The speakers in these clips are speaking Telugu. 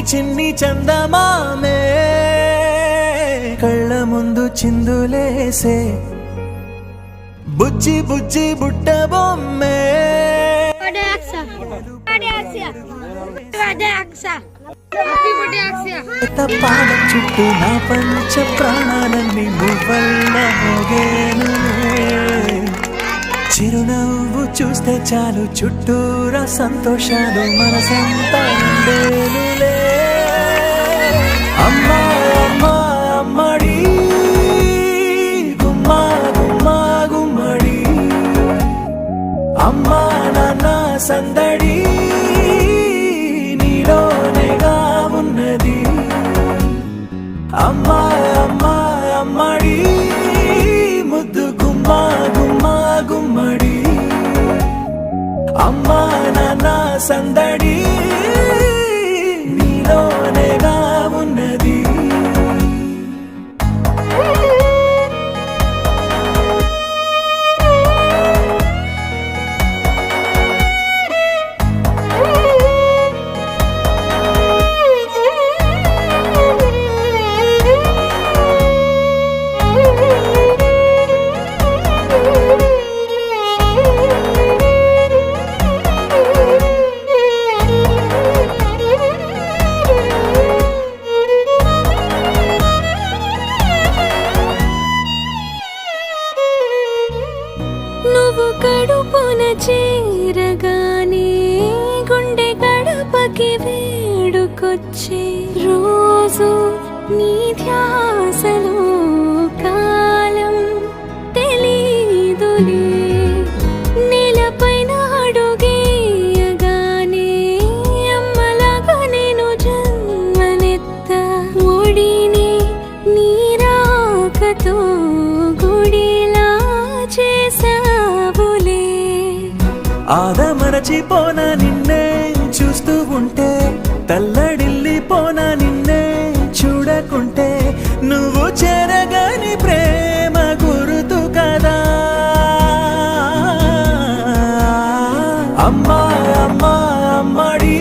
చిన్ని చందమామే కళ్ళ ముందు చిందులేసే బుజ్జి బుజ్జి బుట్ట బొమ్మే పాదం చుట్టూ నా పంచ ప్రాణాలన్నీ మువ్వల్ల మోగేను చిరునవ్వు చూస్తే చాలు చుట్టూరా సంతోషాలు మనసంతా ఉండేనులే అమ్మా అమ్మా అమ్మడి గుమ్మా గుమ్మా గుమ్మడి అమ్మా నాన్న సందడి నీలోనేగా ఉన్నది అమ్మా అమ్మా అమ్మడి ముద్దు గుమ్మా గుమ్మా గుమ్మడి అమ్మా నాన్న సందడి నీలోనేగా ఉన్నది నువ్వు కడుపున చేరగానే గుండె గడపకి వేడుకొచ్చే రోజు నీ ధ్యాసలో కాలం తెలీదులే నేలపైన అడుగేయగానే అమ్మలాగా నేను జన్మనెత్త ఒడిని నీ రాకతో గుడిలా చేసావులే ఆదమరచిపోనా నిన్నే చూస్తూ ఉంటే తల్లడిల్లిపోనా నిన్నే చూడకుంటే నువ్వు చెరగని ప్రేమ గురుతు కదా అమ్మా అమ్మా అమ్మడి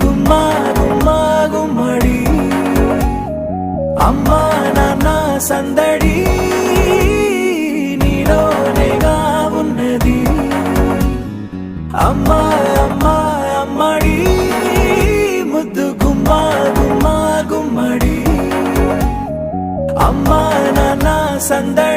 గుమ్మా గుమ్మా గుమ్మడి అమ్మా నాన్న సందడి నీలోనేగా ఉన్నది అమ్మా అమ్మా అమ్మడి ముద్దు గుమ్మా గుమ్మా గుమ్మడి అమ్మా నాన్న సందడి